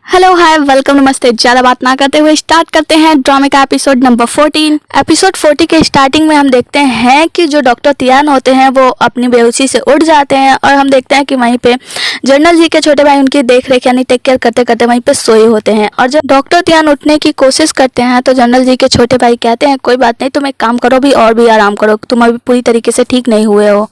Hello hi welcome नमस्ते। ज़्यादा बात ना करते हुए स्टार्ट करते हैं ड्रामे का एपिसोड नंबर 14। एपिसोड 40 के स्टार्टिंग में हम देखते हैं कि जो डॉक्टर तियान होते हैं वो अपनी बेहोशी से उठ जाते हैं और हम देखते हैं कि वहीं पे जनरल जी के छोटे भाई उनकी देख रेख यानी टेक केयर करते करते वहीं पे सोए होते हैं। और जब डॉक्टर तियान उठने की कोशिश करते हैं तो जनरल जी के छोटे भाई कहते हैं कोई बात नहीं, तुम एक काम करो भी और भी आराम करो, तुम अभी पूरी तरीके से ठीक नहीं हुए हो।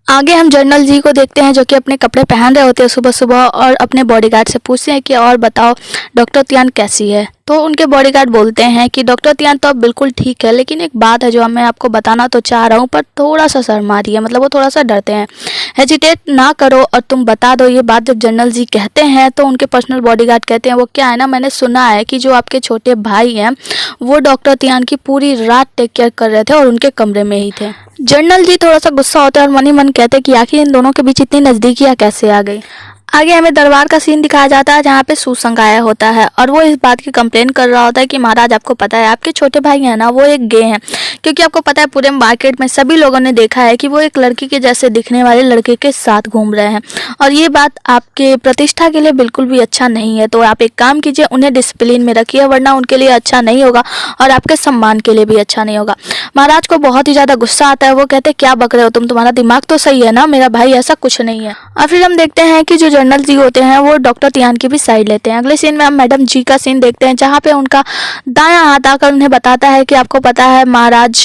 आगे हम जनरल जी को देखते हैं जो कि अपने कपड़े पहन रहे होते हैं सुबह सुबह और अपने बॉडीगार्ड से पूछते हैं कि और बताओ डॉक्टर तियान कैसी है। तो उनके बॉडीगार्ड बोलते हैं कि डॉक्टर तियान तो अब बिल्कुल ठीक है, लेकिन एक बात है जो मैं आपको बताना तो चाह रहा हूँ पर थोड़ा सा शर्म आ रही है, मतलब वो थोड़ा सा डरते हैं। हेजिटेट ना करो और तुम बता दो ये बात। जब जनरल जी कहते हैं तो उनके पर्सनल बॉडीगार्ड कहते हैं वो क्या है ना, मैंने सुना है कि जो आपके छोटे भाई हैं वो डॉक्टर तियान की पूरी रात टेक केयर कर रहे थे और उनके कमरे में ही थे। जनरल जी थोड़ा सा गुस्सा होता है और मन ही मन कहते हैं कि आखिर इन दोनों के बीच इतनी नज़दीकियाँ कैसे आ गई। आगे हमें दरबार का सीन दिखाया जाता है जहाँ पे सुसंग आया होता है और वो इस बात की कंप्लेन कर रहा होता है कि महाराज आपको पता है आपके छोटे भाई हैं ना वो एक गे हैं, क्योंकि आपको पता है पूरे मार्केट में सभी लोगों ने देखा है कि वो एक लड़की के जैसे दिखने वाले लड़के के साथ घूम रहे हैं और ये बात आपके प्रतिष्ठा के लिए बिल्कुल भी अच्छा नहीं है। तो आप एक काम कीजिए, उन्हें डिसिप्लिन में रखिए वरना उनके लिए अच्छा नहीं होगा और आपके सम्मान के लिए भी अच्छा नहीं होगा। महाराज को बहुत ही ज़्यादा गुस्सा आता है, वो कहते हैं क्या बक रहे हो तुम, तुम्हारा दिमाग तो सही है ना, मेरा भाई ऐसा कुछ नहीं है। और फिर हम देखते हैं कि जो जनरल जी होते हैं वो डॉक्टर तियान की भी साइड लेते हैं। अगले सीन में हम मैडम जी का सीन देखते हैं जहाँ पे उनका दायां हाथ आकर उन्हें बताता है कि आपको पता है महाराज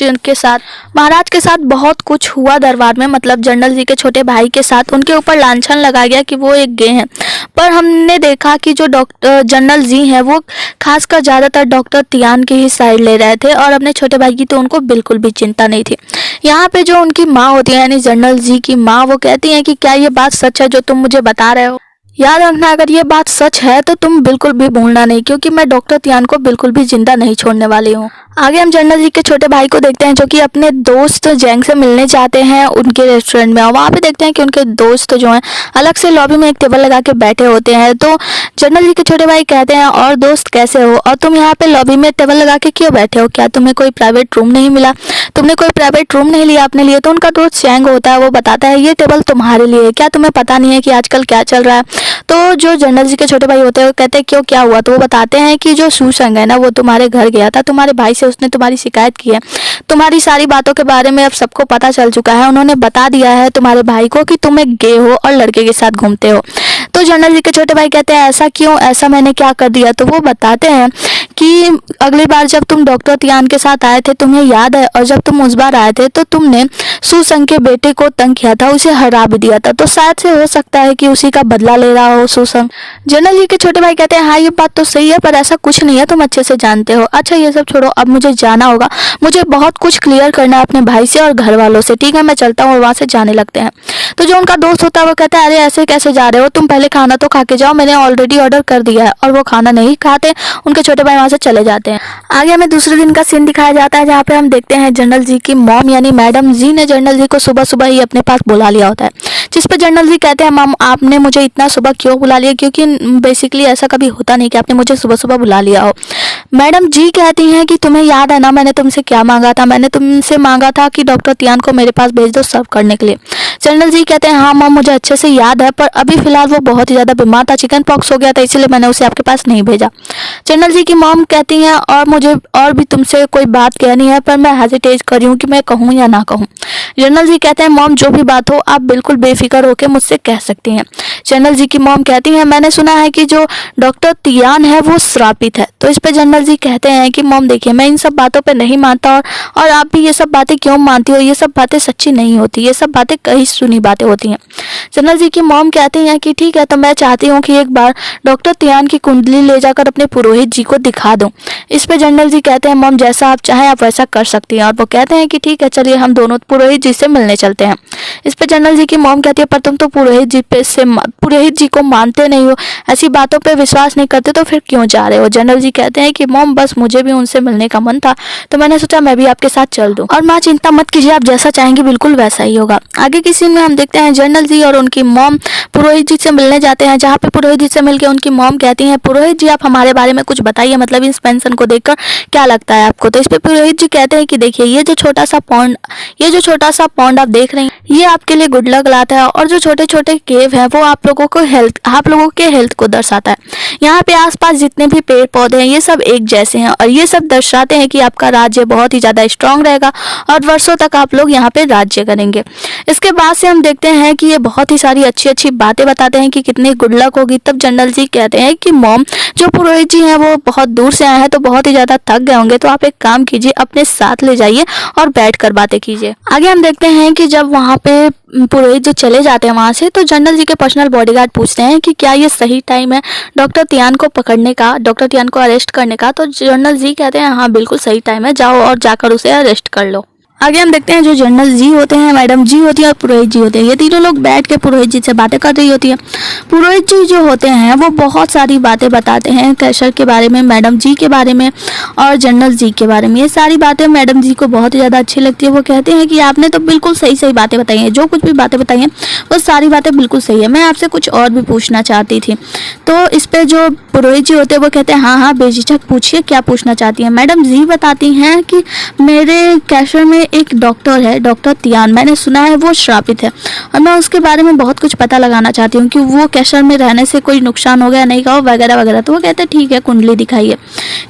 के साथ बहुत कुछ हुआ दरबार में, मतलब जनरल जी के छोटे भाई के साथ उनके ऊपर लांछन लगा गया कि वो एक गे हैं। पर हमने देखा कि जो डॉक्टर जनरल जी हैं वो खासकर ज़्यादातर डॉक्टर तियान की ही साइड ले रहे थे और अपने छोटे भाई की तो उनको बिल्कुल भी चिंता नहीं थी। यहाँ पे जो उनकी माँ होती है यानी जनरल जी की माँ, वो कहती हैं कि क्या ये बात सच है जो तुम मुझे बता रहे हो। याद रखना अगर ये बात सच है तो तुम बिल्कुल भी भूलना नहीं, क्योंकि मैं डॉक्टर तियान को बिल्कुल भी जिंदा नहीं छोड़ने वाली हूँ। आगे हम जनरल जी के छोटे भाई को देखते हैं जो कि अपने दोस्त जैंग से मिलने जाते हैं उनके रेस्टोरेंट में और वहाँ पे देखते हैं कि उनके दोस्त जो हैं अलग से लॉबी में एक टेबल लगा के बैठे होते हैं। तो जनरल जी के छोटे भाई कहते हैं और दोस्त कैसे हो और तुम यहाँ पे लॉबी में टेबल लगा के क्यों बैठे हो, क्या तुम्हें कोई प्राइवेट रूम नहीं मिला, तुमने कोई प्राइवेट रूम नहीं लिया अपने लिए। तो उनका दोस्त जैंग होता है वो बताता है ये टेबल तुम्हारे लिए है, क्या तुम्हें पता नहीं है कि आजकल क्या चल रहा है। तो जो जनरल जी के छोटे भाई होते हैं वो कहते हैं क्यों क्या हुआ। तो वो बताते हैं कि जो सुसंग है ना वो तुम्हारे घर गया था तुम्हारे भाई से, उसने तुम्हारी शिकायत की है, तुम्हारी सारी बातों के बारे में अब सबको पता चल चुका है, उन्होंने बता दिया है तुम्हारे भाई को कि तुम एक गे हो और लड़के के साथ घूमते हो। तो जनरल जी के छोटे भाई कहते हैं ऐसा क्यों, ऐसा मैंने क्या कर दिया। तो वो बताते हैं कि अगली बार जब तुम डॉक्टर तियान के साथ आए थे तुम्हें याद है, और जब तुम उस बार आए थे तो तुमने सुसंग के बेटे को तंग किया था, उसे हरा भी दिया था, तो शायद से हो सकता है कि उसी का बदला ले रहा हो सुसंग। जनरल जी के छोटे भाई कहते हैं हाँ ये बात तो सही है पर ऐसा कुछ नहीं है, तुम अच्छे से जानते हो। अच्छा ये सब छोड़ो, अब मुझे जाना होगा, मुझे बहुत कुछ क्लियर करना है अपने भाई से और घर वालों से, ठीक है मैं चलता हूँ। और वहाँ से जाने लगते हैं। तो जो उनका दोस्त होता है वो कहता है अरे ऐसे कैसे जा रहे हो, तुम पहले खाना तो खा के जाओ, मैंने ऑलरेडी ऑर्डर कर दिया है। और वो खाना नहीं खाते, उनके छोटे भाई वहाँ से चले जाते हैं। आगे हमें दूसरे दिन का सीन दिखाया जाता है जहाँ पे हम देखते हैं जनरल जी की मॉम यानी मैडम जी ने जनरल जी को सुबह सुबह ही अपने पास बुला लिया होता है, जिस पर जनरल जी कहते हैं मॉम आपने मुझे इतना सुबह क्यों बुला लिया, क्योंकि बेसिकली ऐसा कभी होता नहीं कि आपने मुझे सुबह सुबह बुला लिया हो। मैडम जी कहती हैं कि तुम्हें याद है ना मैंने तुमसे क्या मांगा था, मैंने तुमसे मांगा था कि डॉक्टर तियान को मेरे पास भेज दो सर्व करने के लिए। जनरल जी कहते हैं हाँ मॉम मुझे अच्छे से याद है, पर अभी फिलहाल वो बहुत ही ज़्यादा बीमार था, चिकन पॉक्स हो गया था, इसलिए मैंने उसे आपके पास नहीं भेजा। जनरल जी की मॉम कहती हैं और मुझे और भी तुमसे कोई बात कहनी है, पर मैं हेजिटेट कर रही हूँ कि मैं कहूँ या ना कहूँ। जनरल जी कहते हैं मॉम जो भी बात हो आप बिल्कुल बेफिक्र होकर मुझसे कह सकती हैं। जनरल जी की मॉम कहती हैं मैंने सुना है कि जो डॉक्टर तियान है वो श्रापित है। तो इस पे जनरल जी कहते हैं कि मॉम देखिए मैं इन सब बातों पे नहीं मानता और आप भी ये सब बातें क्यों मानती हो, ये सब बातें सच्ची नहीं होती, ये सब बातें कहीं सुनी बातें होती हैं। जनरल जी की मॉम कहती हैं कि ठीक है तो मैं चाहती हूँ कि एक बार डॉक्टर तियान की कुंडली ले जाकर अपने पुरोहित जी को दिखा दूँ। इस पे जनरल जी कहते हैं मॉम जैसा आप चाहें आप वैसा कर सकती हैं। और वो कहते हैं कि ठीक है चलिए हम दोनों पुरोहित जी से मिलने चलते हैं। इस पे जनरल जी की मॉम कहती है पर तुम तो पुरोहित जी को मानते नहीं हो, ऐसी बातों पे विश्वास नहीं करते तो फिर क्यों जा रहे हो। जनरल जी कहते हैं कि मॉम बस मुझे भी उनसे मिलने का मन था, तो मैंने सोचा मैं भी आपके साथ चल दूं। और माँ चिंता मत कीजिए, आप जैसा चाहेंगे बिल्कुल वैसा ही होगा। आगे की सीन में हम देखते हैं जनरल जी और उनकी मॉम पुरोहित जी से मिलने जाते हैं, जहाँ पे पुरोहित जी से मिलकर उनकी मॉम कहती हैं, पुरोहित जी आप हमारे बारे में कुछ बताइए, मतलब इस पेंशन को देखकर क्या लगता है आपको। तो इस पे पुरोहित जी कहते हैं कि देखिए ये जो छोटा सा पॉन्ड आप देख रहे हैं, ये आपके लिए गुड लक लाता है, और जो छोटे छोटे केव है वो आप लोगों के हेल्थ को दर्शाता है। यहाँ पे आसपास जितने भी पेड़ पौधे हैं ये सब एक जैसे हैं, और ये सब दर्शाते हैं कि आपका राज्य बहुत ही ज्यादा स्ट्रांग रहेगा और वर्षों तक आप लोग यहाँ पे राज्य करेंगे। इसके बाद से हम देखते हैं कि ये बहुत ही सारी अच्छी अच्छी बातें बताते हैं कि कितनी गुड लक होगी। तब जनरल जी कहते हैं कि मॉम, जो पुरोहित जी हैं वो बहुत दूर से आए हैं तो बहुत ही ज्यादा थक गए होंगे, तो आप एक काम कीजिए, अपने साथ ले जाइए और बैठ कर बातें कीजिए। आगे हम देखते हैं कि जब वहाँ पे पुरोहित जी चले जाते हैं वहाँ से, तो जनरल जी के पर्सनल बॉडीगार्ड पूछते हैं कि क्या ये सही टाइम है डॉक्टर तियान को पकड़ने का, डॉक्टर तियान को अरेस्ट करने का। तो जनरल जी कहते हैं हाँ बिल्कुल सही टाइम है, जाओ और जाकर उसे अरेस्ट कर लो। आगे हम देखते हैं जो जनरल जी होते हैं, मैडम जी होती है और पुरोहित जी होते हैं, ये तीनों लोग बैठ के पुरोहित जी से बातें कर रही होती है। पुरोहित जी जो होते हैं वो बहुत सारी बातें बताते हैं कैशर के बारे में, मैडम जी के बारे में और जनरल जी के बारे में। ये सारी बातें मैडम जी को बहुत ही ज़्यादा अच्छी लगती है। वो कहते हैं कि आपने तो बिल्कुल सही सही बातें बताई हैं, जो कुछ भी बातें बताई हैं वो सारी बातें बिल्कुल सही है। मैं आपसे कुछ और भी पूछना चाहती थी। तो इस पर जो पुरोहित जी होते हैं वो कहते हैं हाँ हाँ बेझिझक पूछिए, क्या पूछना चाहती हैं। मैडम जी बताती हैं कि मेरे कैशर में एक डॉक्टर है, डॉक्टर तियान, मैंने सुना है वो श्रापित है और मैं उसके बारे में बहुत कुछ पता लगाना चाहती हूँ कि वो कैशर में रहने से कोई नुकसान हो गया नहीं का वगैरह वगैरह। तो वो कहते हैं ठीक है कुंडली दिखाइए।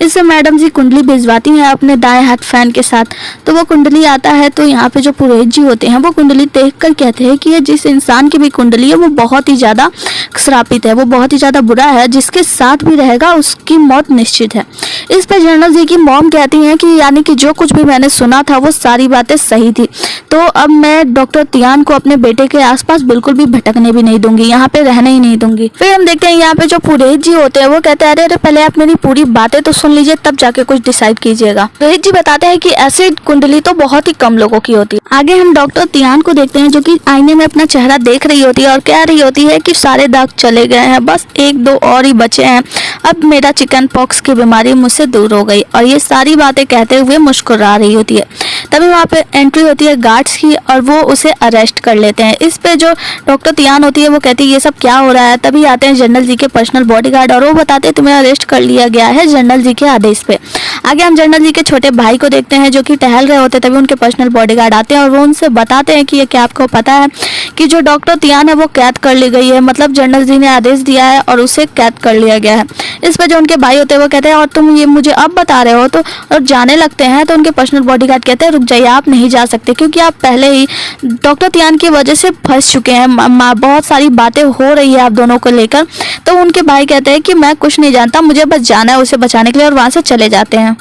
इससे मैडम जी कुंडली भिजवाती हैं अपने दाएं हाथ फैन के साथ। तो वो कुंडली आता है, तो यहाँ पे जो पुरोहित जी होते हैं वो कुंडली देख कर कहते हैं कि ये जिस इंसान की भी कुंडली है वो बहुत ही ज़्यादा श्रापित है, वो बहुत ही ज़्यादा बुरा है, जिसके साथ भी रहेगा उसकी मौत निश्चित है। इस पर जनरल जी की मॉम कहती हैं कि यानी कि जो कुछ भी मैंने सुना था वो सारी बातें सही थी, तो अब मैं डॉक्टर तियान को अपने बेटे के आसपास बिल्कुल भी भटकने भी नहीं दूंगी, यहाँ पे रहने ही नहीं दूंगी। फिर हम देखते हैं यहाँ पे जो पुरोहित जी होते हैं वो कहते हैं अरे पहले आप मेरी पूरी बातें तो सुन लीजिए तब जाके कुछ डिसाइड कीजिएगा। पुरोहित जी बताते हैं कि ऐसी कुंडली तो बहुत ही कम लोगों की होती है। आगे हम डॉक्टर तियान को देखते हैं जो कि आईने में अपना चेहरा देख रही होती है और कह रही होती है कि सारे दाग चले गए हैं, बस एक दो और ही बचे हैं, अब मेरा चिकन पॉक्स की बीमारी मुझसे दूर हो गई। और ये सारी बातें कहते हुए मुस्कुरा रही होती है। तभी वहाँ पे एंट्री होती है गार्ड्स की और वो उसे अरेस्ट कर लेते हैं। इस पे जो डॉक्टर तियान होती है वो कहती है ये सब क्या हो रहा है। तभी आते हैं जनरल जी के पर्सनल बॉडीगार्ड और वो बताते हैं तुम्हें अरेस्ट कर लिया गया है जनरल जी के आदेश पे। आगे हम जनरल जी के छोटे भाई को देखते हैं जो कि टहल रहे होते हैं। तभी उनके पर्सनल बॉडीगार्ड आते हैं और वो उनसे बताते हैं कि ये क्या आपको पता है कि जो डॉक्टर तियान है वो कैद कर ली गई है, मतलब जनरल जी ने आदेश दिया है और उसे कैद कर लिया गया है। इस पर जो उनके भाई होते हैं वो कहते हैं और तुम ये मुझे अब बता रहे हो, तो और जाने लगते हैं। तो उनके पर्सनल बॉडीगार्ड कहते हैं रुक जाइए, आप नहीं जा सकते क्योंकि आप पहले ही डॉक्टर तियान की वजह से फंस चुके हैं, बहुत सारी बातें हो रही है आप दोनों को लेकर। तो उनके भाई कहते हैं कि मैं कुछ नहीं जानता, मुझे बस जाना है उसे बचाने के लिए, और वहां से चले जाते हैं।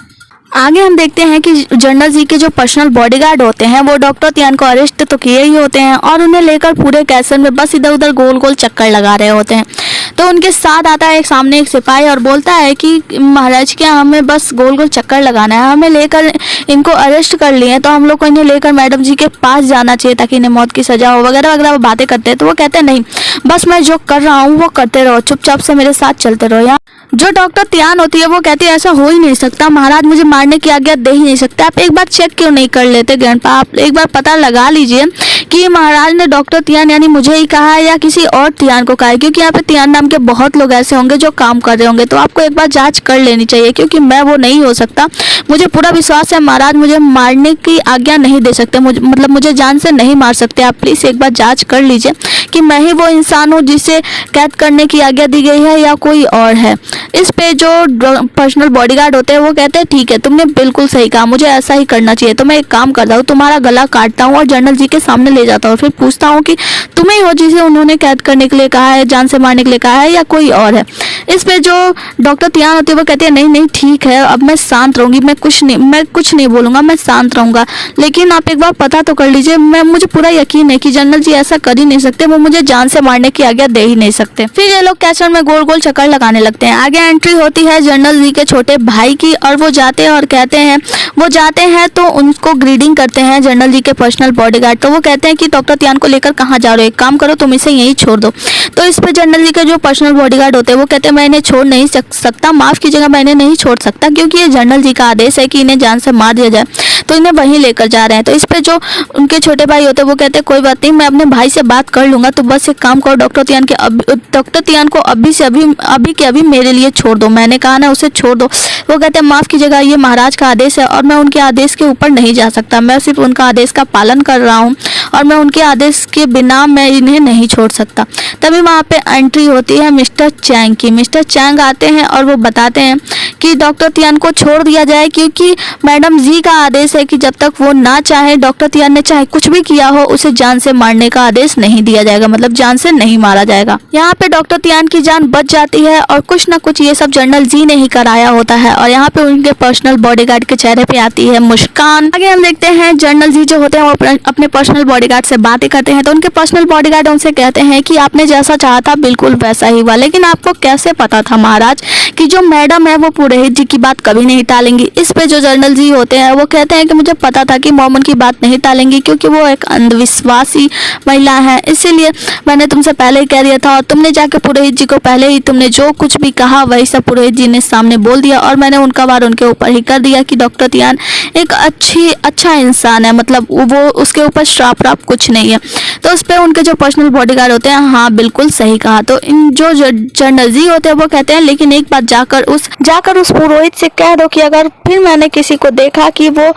आगे हम देखते हैं कि जनरल जी के जो पर्सनल बॉडीगार्ड होते हैं वो डॉक्टर तियान को अरेस्ट तो किए ही होते हैं और उन्हें लेकर पूरे कैसल में बस इधर उधर गोल गोल चक्कर लगा रहे होते हैं। तो उनके साथ आता है सामने एक सिपाही और बोलता है कि महाराज क्या हमें बस गोल गोल चक्कर लगाना है, हमें लेकर इनको अरेस्ट कर लिए, तो हम लोग को इन्हें लेकर मैडम जी के पास जाना चाहिए ताकि इन्हें मौत की सजा हो वगैरह वगैरह। वो बातें करते हैं। तो वो कहते हैं नहीं, बस मैं जो कर रहा हूँ वो करते रहो, चुपचाप से मेरे साथ चलते रहो। यहाँ जो डॉक्टर तियान होती है वो कहती है ऐसा हो ही नहीं सकता, महाराज मुझे मारने की आज्ञा दे ही नहीं सकते। आप एक बार चेक क्यों नहीं कर लेते ग्रैंडपा, आप एक बार पता लगा लीजिए कि महाराज ने डॉक्टर तियान यानी मुझे ही कहा है या किसी और तियान को कहा है, क्योंकि यहाँ पे तियान नाम के बहुत लोग ऐसे होंगे जो काम कर रहे होंगे। तो आपको एक बार जांच कर लेनी चाहिए क्योंकि मैं वो नहीं हो सकता। मुझे पूरा विश्वास है महाराज मुझे मारने की आज्ञा नहीं दे सकते, मतलब मुझे जान से नहीं मार सकते। आप प्लीज एक बार जांच कर लीजिए कि मैं ही वो इंसान हूँ जिसे कैद करने की आज्ञा दी गई है या कोई और है। इस पे जो पर्सनल बॉडीगार्ड होते हैं वो कहते हैं ठीक है तुमने बिल्कुल सही कहा, मुझे ऐसा ही करना चाहिए। तो मैं एक काम करता हूँ, तुम्हारा गला काटता हूँ और जनरल जी के सामने ले जाता हूँ, फिर पूछता हूँ कि तुम ही हो जिसे उन्होंने कैद करने के लिए कहा है, जान से मारने के लिए कहा है या कोई और है। इस पे जो डॉक्टर तियान होती है वो कहती है नहीं नहीं ठीक है, अब मैं शांत रहूंगी, मैं कुछ नहीं बोलूंगा, मैं शांत रहूंगा, लेकिन आप एक बार पता तो कर लीजिए। मुझे पूरा यकीन है कि जनरल जी ऐसा कर ही नहीं सकते, वो मुझे जान से मारने की आज्ञा दे ही नहीं सकते। फिर ये लोग कैचर में गोल गोल चक्कर लगाने लगते हैं। आगे एंट्री होती है जनरल जी के छोटे भाई की और वो जाते हैं तो उनको ग्रीडिंग करते हैं जनरल जी के पर्सनल बॉडीगार्ड। तो वो कहते हैं कि डॉक्टर तियान को लेकर कहाँ जा रहे हो, एक काम करो तुम इसे यहीं छोड़ दो। तो इस पे जनरल जी के जो पर्सनल बॉडीगार्ड होते हैं वो कहते हैं मैं इन्हें छोड़ नहीं सकता, माफ कीजिएगा मैं इन्हें नहीं छोड़ सकता, क्योंकि ये जनरल जी का आदेश है कि इन्हें जान से मार दिया जाए। तो इन्हें वहीं लेकर जा रहे हैं। तो इस पे जो उनके छोटे भाई होते हैं वो कहते हैं कोई बात नहीं, मैं अपने भाई से बात कर लूंगा, तो बस एक काम करो डॉक्टर तियान को अभी के अभी मेरे लिए छोड़ दो, मैंने कहा ना उसे छोड़ दो। वो कहते हैं माफ कीजिएगा ये महाराज का आदेश है और मैं उनके आदेश के ऊपर नहीं जा सकता, मैं सिर्फ उनका आदेश का पालन कर रहा हूँ और मैं उनके आदेश के बिना मैं इन्हें नहीं छोड़ सकता। तभी वहाँ पे एंट्री होती है मिस्टर चैंग की। मिस्टर चैंग आते हैं और वो बताते हैं कि डॉक्टर तियान को छोड़ दिया जाए, क्योंकि मैडम जी का आदेश है कि जब तक वो ना चाहे, डॉक्टर तियान ने चाहे कुछ भी किया हो, उसे जान से मारने का आदेश नहीं दिया जाएगा, मतलब जान से नहीं मारा जाएगा। यहाँ पे डॉक्टर तियान की जान बच जाती है और कुछ ना कुछ ये सब जनरल जी ने ही कराया होता है और यहाँ पे उनके पर्सनल बॉडीगार्ड के चेहरे पे आती है मुस्कान। आगे हम देखते हैं जनरल जी जो होते हैं वो अपने पर्सनल बॉडीगार्ड से बातें करते हैं। तो उनके पर्सनल बॉडीगार्ड उनसे कहते हैं कि आपने जैसा चाहा था बिल्कुल वैसा ही हुआ, लेकिन आपको कैसे पता था महाराज कि जो मैडम है वो पुरोहित जी की बात कभी नहीं टालेंगी। इस पे जो जनरल जी होते हैं वो कहते हैं कि मुझे पता था कि मोमन की बात नहीं टालेंगी, क्योंकि वो एक अंधविश्वासी महिला है, इसीलिए मैंने तुमसे पहले ही कह दिया था। और तुमने जाके पुरोहित जी को पहले ही तुमने जो कुछ भी कहा वही सब पुरोहित जी ने सामने बोल दिया और मैंने उनका वार उनके ऊपर ही कर दिया कि डॉक्टर तियान एक अच्छा इंसान है, मतलब वो उसके ऊपर श्राप कुछ नहीं है। तो उस पर उनके जो पर्सनल बॉडीगार्ड होते हैं हाँ बिल्कुल सही कहा। तो इन जो जनरल जी होते हैं वो कहते हैं लेकिन एक बात जाकर उस पुरोहित से कह दो कि अगर फिर मैंने किसी को देखा कि वो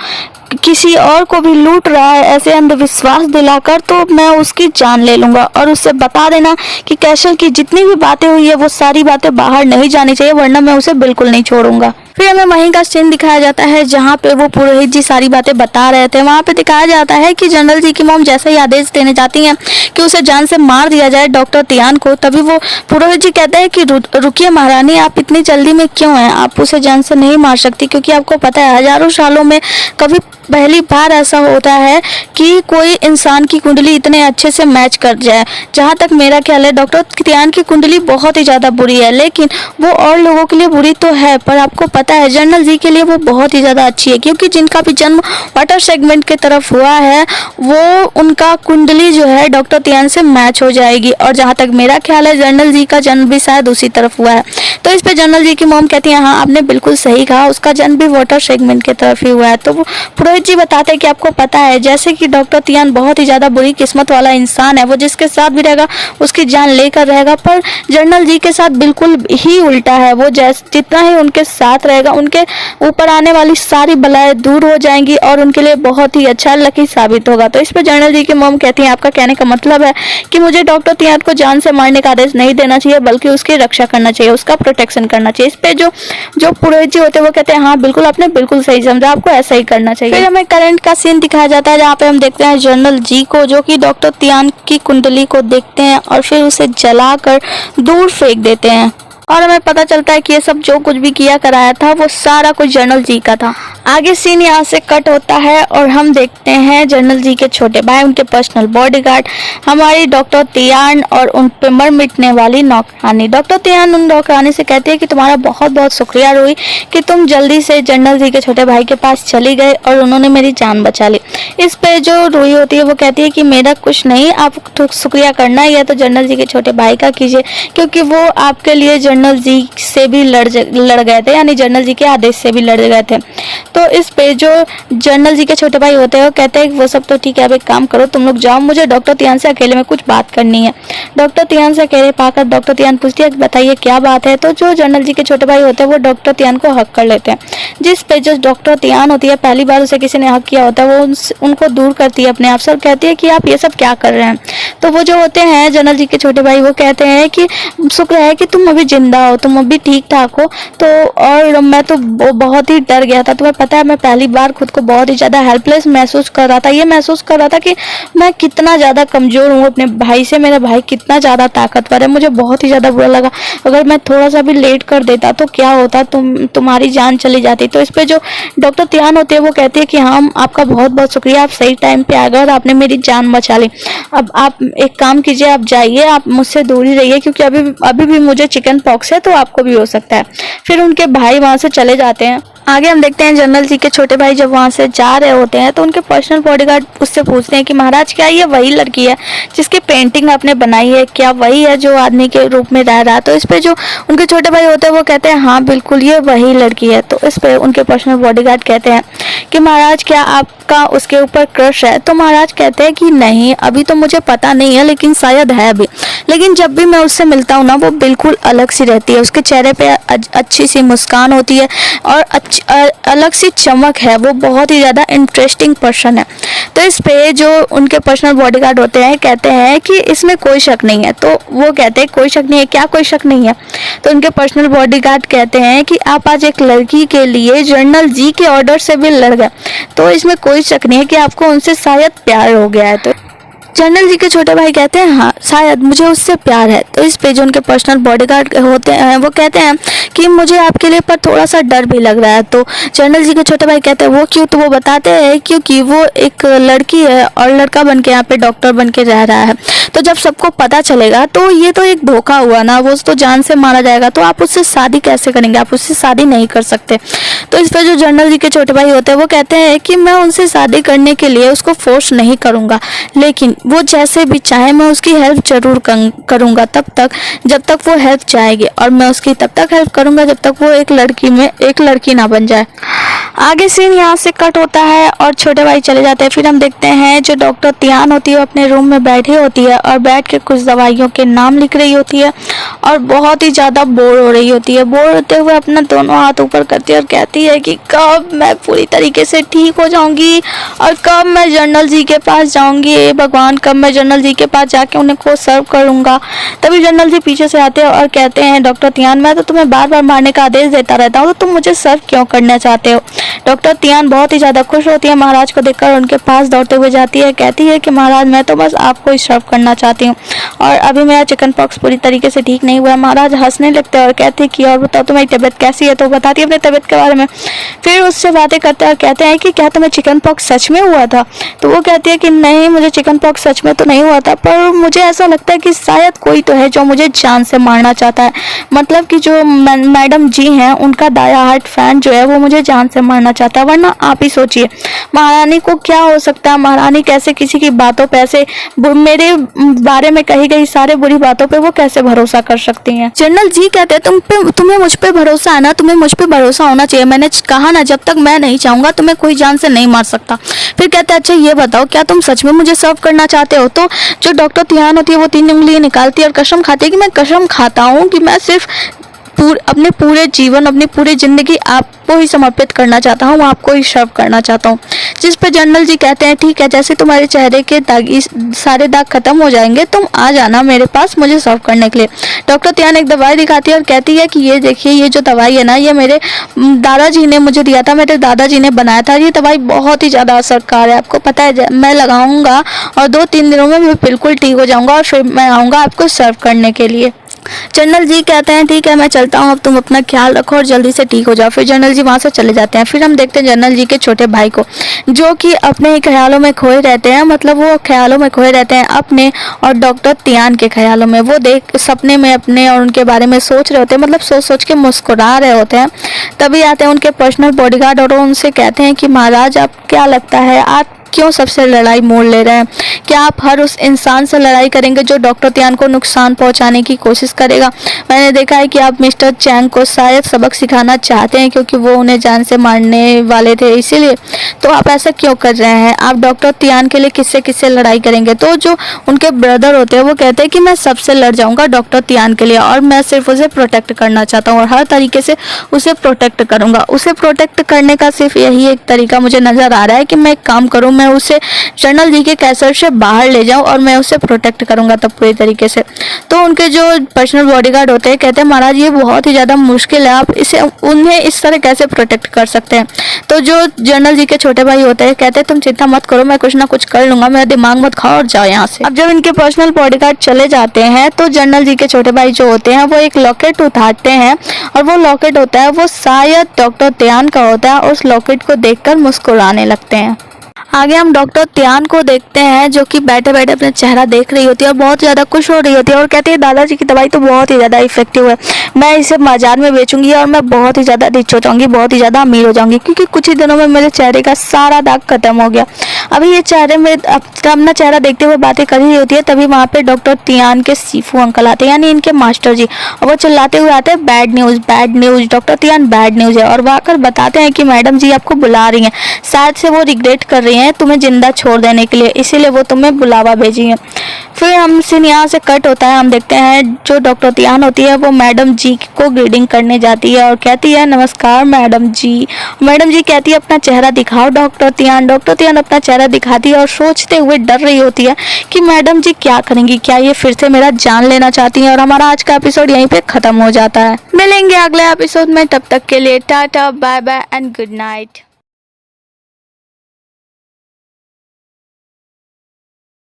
किसी और को भी लूट रहा है ऐसे अंधविश्वास दिलाकर, तो मैं उसकी जान ले लूंगा। और उससे बता देना कि कैशल की जितनी भी बातें हुई है वो सारी बातें बाहर नहीं जानी चाहिए, वरना मैं उसे बिल्कुल नहीं छोड़ूंगा। फिर हमें वहीं का सीन दिखाया जाता है जहाँ पे वो पुरोहित जी सारी बातें बता रहे थे। वहाँ पे दिखाया जाता है कि जनरल जी की मॉम जैसे ही आदेश देने जाती हैं कि उसे जान से मार दिया जाए डॉक्टर तियान को, तभी वो पुरोहित जी कहते हैं कि रुकिए महारानी, आप इतनी जल्दी में क्यों हैं, आप उसे जान से नहीं मार सकती, क्योंकि आपको पता है हजारों सालों में कभी पहली बार ऐसा होता है कि कोई इंसान की कुंडली इतने अच्छे से मैच कर जाए। जहाँ तक मेरा ख्याल है डॉक्टर तियान की कुंडली बहुत ही ज़्यादा बुरी है, लेकिन वो और लोगों के लिए बुरी तो है, पर आपको पता है जनरल जी के लिए वो बहुत ही ज़्यादा अच्छी है, क्योंकि जिनका भी जन्म वाटर सेगमेंट की तरफ हुआ है वो उनका कुंडली जो है डॉक्टर तियान से मैच हो जाएगी। और जहाँ तक मेरा ख्याल है जनरल जी का जन्म भी शायद उसी तरफ हुआ है। तो इस पे जनरल जी की मॉम कहती है हाँ आपने बिल्कुल सही कहा, उसका जन्म भी वाटर सेगमेंट की तरफ ही हुआ है। तो पुरोहित जी बताते हैं कि आपको पता है जैसे कि डॉक्टर तियान बहुत ही ज़्यादा बुरी किस्मत वाला इंसान है, वो जिसके साथ भी रहेगा उसकी जान लेकर रहेगा, पर जनरल जी के साथ बिल्कुल ही उल्टा है। वो जितना ही उनके साथ रहेगा उनके ऊपर आने वाली सारी बलाएं दूर हो जाएंगी और उनके लिए बहुत ही अच्छा लकी साबित होगा। तो इस पर जनरल जी की मॉम कहती है आपका कहने का मतलब है कि मुझे डॉक्टर तियान को जान से मारने का आदेश नहीं देना चाहिए, बल्कि उसकी रक्षा करना चाहिए, उसका प्रोटेक्शन करना चाहिए। इस पे जो पुरोहित जी होते हैं वो कहते हैं हाँ बिल्कुल आपने बिल्कुल सही समझा, आपको ऐसा ही करना चाहिए। फिर हमें करंट का सीन दिखाया जाता है जहाँ पे हम देखते हैं जनरल जी को जो कि डॉक्टर तियान की कुंडली को देखते हैं और फिर उसे जलाकर दूर फेंक देते हैं और हमें पता चलता है कि ये सब जो कुछ भी किया कराया था वो सारा कुछ जनरल जी का था। आगे सीन यहाँ से कट होता है और हम देखते हैं जनरल जी के छोटे भाई, उनके पर्सनल बॉडीगार्ड, हमारी डॉक्टर तियान और उन पे मर मिटने वाली नौकरानी। डॉक्टर तियान उन नौकरानी से कहती है कि तुम्हारा बहुत बहुत शुक्रिया रूही कि तुम जल्दी से जनरल जी के छोटे भाई के पास चली गए और उन्होंने मेरी जान बचा ली। इस पे जो रूही होती है वो कहती है कि मेरा कुछ नहीं, आप शुक्रिया करना ही है तो जनरल जी के छोटे भाई का कीजिए, क्योंकि वो आपके लिए जनरल जी से भी लड़ गए थे, यानी जनरल जी के आदेश से भी लड़ गए थे। तो इस पे जो जनरल जी के छोटे भाई होते हैं वो कहते हैं वो सब तो ठीक है, अब एक काम करो तुम लोग जाओ, मुझे डॉक्टर तियान से अकेले में कुछ बात करनी है। डॉक्टर तियान से अकेले पाकर डॉक्टर तियान पूछती है बताइए क्या बात है। तो जो जनरल जी के छोटे भाई होते हैं वो डॉक्टर तियान को हक कर लेते हैं, जिस पे जो डॉक्टर तियान होती है पहली बार उसे किसी ने हक किया होता है वो उनको दूर करती है अपने आप से और कहती है कि आप ये सब क्या कर रहे हैं। तो वो जो होते हैं जनरल जी के छोटे भाई वो कहते हैं कि शुक्र है कि तुम अभी जिंदा हो, तुम अभी ठीक ठाक हो, तो और मैं तो बहुत ही डर गया था, तुम्हें पता है मैं पहली बार खुद को बहुत ही ज़्यादा हेल्पलेस महसूस कर रहा था। ये महसूस कर रहा था कि मैं कितना ज़्यादा कमज़ोर हूँ अपने भाई से, मेरा भाई कितना ज़्यादा ताकतवर है। मुझे बहुत ही ज़्यादा बुरा लगा, अगर मैं थोड़ा सा भी लेट कर देता तो क्या होता, तुम्हारी जान चली जाती। तो इस पर जो डॉक्टर तियान होती है वो कहती है कि हाँ आपका बहुत बहुत शुक्रिया, आप सही टाइम पे आ गए और आपने मेरी जान बचा ली। अब आप एक काम कीजिए, आप जाइए, आप मुझसे दूर ही रहिए, क्योंकि अभी भी मुझे चिकन पॉक्स है तो आपको भी हो सकता है। फिर उनके भाई वहाँ से चले जाते हैं। आगे हम देखते हैं जनरल जी के छोटे भाई जब वहाँ से जा रहे होते हैं तो उनके पर्सनल बॉडीगार्ड उससे पूछते हैं कि महाराज क्या ये वही लड़की है जिसकी पेंटिंग आपने बनाई है, क्या वही है जो आदमी के रूप में रह रहा है? तो इस पे जो उनके छोटे भाई होते हैं वो कहते हैं हाँ बिल्कुल ये वही लड़की है। तो इस पे उनके पर्सनल बॉडीगार्ड कहते हैं कि महाराज क्या आपका उसके ऊपर क्रश है? तो महाराज कहते हैं कि नहीं अभी तो मुझे पता नहीं है, लेकिन शायद है अभी, लेकिन जब भी मैं उससे मिलता हूँ ना वो बिल्कुल अलग सी रहती है, उसके चेहरे पे अच्छी सी मुस्कान होती है और अलग सी चमक है, वो बहुत ही ज़्यादा इंटरेस्टिंग पर्सन है। तो इस पे जो उनके पर्सनल बॉडीगार्ड होते हैं कहते हैं कि इसमें कोई शक नहीं है। तो वो कहते हैं कोई शक नहीं है क्या? कोई शक नहीं है। तो उनके पर्सनल बॉडीगार्ड कहते हैं कि आप आज एक लड़की के लिए जनरल जी के ऑर्डर से भी लड़ गए, तो इसमें कोई शक नहीं है कि आपको उनसे शायद प्यार हो गया है। तो जनरल जी के छोटे भाई कहते हैं हाँ शायद मुझे उससे प्यार है। तो इस पे जो उनके पर्सनल बॉडीगार्ड होते हैं वो कहते हैं कि मुझे आपके लिए पर थोड़ा सा डर भी लग रहा है। तो जनरल जी के छोटे भाई कहते हैं वो क्यों? तो वो बताते हैं क्योंकि वो एक लड़की है और लड़का बन के यहाँ पे डॉक्टर बन के रह रहा है, तो जब सबको पता चलेगा तो ये तो एक धोखा हुआ ना, वो तो जान से मारा जाएगा, तो आप उससे शादी कैसे करेंगे? आप उससे शादी नहीं कर सकते। तो इस पर जो जनरल जी के छोटे भाई होते हैं वो कहते हैं कि मैं उनसे शादी करने के लिए उसको फोर्स नहीं करूँगा, लेकिन वो जैसे भी चाहे मैं उसकी हेल्प जरूर करूँगा तब तक जब तक वो हेल्प चाहेगी, और मैं उसकी तब तक हेल्प करूँगा जब तक वो एक लड़की ना बन जाए। आगे सीन यहाँ से कट होता है और छोटे भाई चले जाते हैं। फिर हम देखते हैं जो डॉक्टर तियान होती है अपने रूम में बैठी होती है और बैठ के कुछ दवाइयों के नाम लिख रही होती है और बहुत ही ज़्यादा बोर हो रही होती है। बोर होते हुए अपना दोनों हाथ ऊपर करती है और कहती है कि कब मैं पूरी तरीके से ठीक हो जाऊंगी और कब मैं जनरल जी के पास जाऊंगी, भगवान कब मैं जनरल जी के पास जाके उन्हें को सर्व करूंगा। तभी जनरल जी पीछे से आते हैं और कहते हैं डॉक्टर तियान मैं तो तुम्हें बार बार मारने का आदेश देता रहता हूँ, तो तुम मुझे सर्व क्यों करना चाहते हो? डॉक्टर तियान बहुत ही ज़्यादा खुश होती है, महाराज को देखकर उनके पास दौड़ते हुए जाती है, कहती है कि महाराज मैं तो बस आपको ही सर्व करना चाहती हूँ और अभी मेरा चिकन पॉक्स पूरी तरीके से ठीक नहीं हुआ। महाराज हंसने लगते हैं और कहते हैं कि और बताओ तुम्हारी तबीयत कैसी है? तो बताती है अपनी तबीयत के बारे में। फिर उससे बातें करते हैं और कहते हैं कि क्या तुम्हें चिकन पॉक्स सच में हुआ था? तो वो कहती है कि नहीं मुझे चिकन पॉक्स सच में तो नहीं हुआ था, पर मुझे ऐसा लगता है कि शायद कोई तो है जो मुझे जान से मारना चाहता है, मतलब कि जो मैडम जी हैं उनका दाया हार्ट फैन जो है वो मुझे जान से मारना चाहता है। वरना आप ही सोचिए महारानी को क्या हो सकता है, महारानी कैसे किसी की बातों पे ऐसे मेरे बारे में कही गई सारे बुरी बातों पे वो कैसे भरोसा कर सकती हैं? जनरल जी कहते हैं तुम्हें मुझ पे भरोसा है ना, तुम्हें मुझ पे भरोसा होना चाहिए। मैंने कहा ना जब तक मैं नहीं चाहूंगा तुम्हें कोई जान से नहीं मार सकता। फिर कहते हैं अच्छा ये बताओ क्या तुम सच में मुझे सर्व करना चाहते हो? तो जो डॉक्टर तियान होती है वो 3 उंगली निकालती है और कसम खाती है कि मैं कसम खाता हूँ कि मैं सिर्फ अपने पूरे जीवन अपनी पूरी जिंदगी आपको ही समर्पित करना चाहता हूँ, आपको ही सर्व करना चाहता हूँ। जिस पर जनरल जी कहते हैं ठीक है, जैसे तुम्हारे चेहरे के सारे दाग खत्म हो जाएंगे तुम आ जाना मेरे पास मुझे सर्व करने के लिए। डॉक्टर तियान एक दवाई दिखाती है और कहती है कि ये देखिए ये जो दवाई है ना ये मेरे दादाजी ने मुझे दिया था, मेरे दादाजी ने बनाया था। ये दवाई बहुत ही ज़्यादा असरकार है, आपको पता है मैं लगाऊंगा और 2-3 दिनों में मैं बिल्कुल ठीक हो जाऊंगा और फिर मैं आऊँगा आपको सर्व करने के लिए। जनरल जी कहते हैं ठीक है मैं चलता हूँ, अब तुम अपना ख्याल रखो और जल्दी से ठीक हो जाओ। फिर जनरल जी वहाँ से चले जाते हैं। फिर हम देखते हैं जनरल जी के छोटे भाई को जो कि अपने ही ख्यालों में खोए रहते हैं, मतलब वो ख्यालों में खोए रहते हैं अपने और डॉक्टर तियान के ख्यालों में। वो सपने में अपने और उनके बारे में सोच रहे होते हैं, मतलब सोच सोच के मुस्कुरा रहे होते हैं। तभी आते हैं उनके पर्सनल बॉडीगार्ड और उनसे कहते हैं कि महाराज आप क्या लगता है आप क्यों सबसे लड़ाई मोड़ ले रहे हैं? क्या आप हर उस इंसान से लड़ाई करेंगे जो डॉक्टर तियान को नुकसान पहुंचाने की कोशिश करेगा? मैंने देखा है कि आप मिस्टर चैंग को शायद सबक सिखाना चाहते हैं क्योंकि वो उन्हें जान से मारने वाले थे, इसीलिए तो आप ऐसा क्यों कर रहे हैं? आप डॉक्टर तियान के लिए किससे किससे लड़ाई करेंगे? तो जो उनके ब्रदर होते हैं वो कहते हैं कि मैं सबसे लड़ जाऊंगा डॉक्टर तियान के लिए और मैं सिर्फ उसे प्रोटेक्ट करना चाहता हूँ और हर तरीके से उसे प्रोटेक्ट करूंगा। उसे प्रोटेक्ट करने का सिर्फ यही एक तरीका मुझे नजर आ रहा है कि मैं एक काम करूँ, मैं उसे जनरल जी के कैसल से बाहर ले जाऊं और मैं उसे प्रोटेक्ट करूंगा तब पूरी तरीके से। तो उनके जो पर्सनल बॉडीगार्ड होते हैं कहते हैं महाराज ये बहुत ही ज़्यादा मुश्किल है, आप इसे उन्हें इस तरह कैसे प्रोटेक्ट कर सकते हैं। तो जो जनरल जी के छोटे भाई होते हैं कहते हैं तुम चिंता मत करो, मैं कुछ ना कुछ कर लूंगा, मेरा दिमाग मत खाओ और जाओ यहाँ से। अब जब इनके पर्सनल बॉडीगार्ड चले जाते हैं तो जनरल जी के छोटे भाई जो होते हैं वो एक लॉकेट उठाते हैं और वो लॉकेट होता है वो शायद डॉक्टर त्यान का होता है। उस लॉकेट को देखकर मुस्कुराने लगते हैं। आगे हम डॉक्टर त्यान को देखते हैं जो कि बैठे बैठे अपना चेहरा देख रही होती है और बहुत ज़्यादा खुश हो रही होती है और कहती है दादाजी की दवाई तो बहुत ही ज़्यादा इफेक्टिव है, मैं इसे बाजार में बेचूंगी और मैं बहुत ही ज़्यादा रिच हो जाऊंगी, बहुत ही ज़्यादा अमीर हो जाऊंगी, क्योंकि कुछ ही दिनों में मेरे चेहरे का सारा दाग खत्म हो गया। अभी ये चेहरे में अपना चेहरा देखते हुए बातें कर रही होती है, तभी वहाँ पे डॉक्टर त्यान के सीफू अंकल आते हैं यानी इनके मास्टर जी, और वो चिल्लाते हुए आते हैं बैड न्यूज़ डॉक्टर त्यान बैड न्यूज़ है, और वो आकर बताते हैं कि मैडम जी आपको बुला रही हैं, शायद से वो रिग्रेट कर रही हैं तुम्हें जिंदा छोड़ देने के लिए, इसीलिए वो तुम्हें बुलावा भेजी है। फिर हम सीन यहाँ से कट होता है, हम देखते हैं जो डॉक्टर त्यान होती है वो मैडम जी को ग्रीटिंग करने जाती है और कहती है नमस्कार मैडम जी। मैडम जी कहती है अपना चेहरा दिखाओ डॉक्टर त्यान अपना चेहरा दिखाती है और सोचते हुए डर रही होती है कि मैडम जी क्या करेंगी, क्या ये फिर से मेरा जान लेना चाहती हैं। और हमारा आज का एपिसोड यहीं पे खत्म हो जाता है। मिलेंगे अगले एपिसोड में, तब तक के लिए tata bye bye and good night.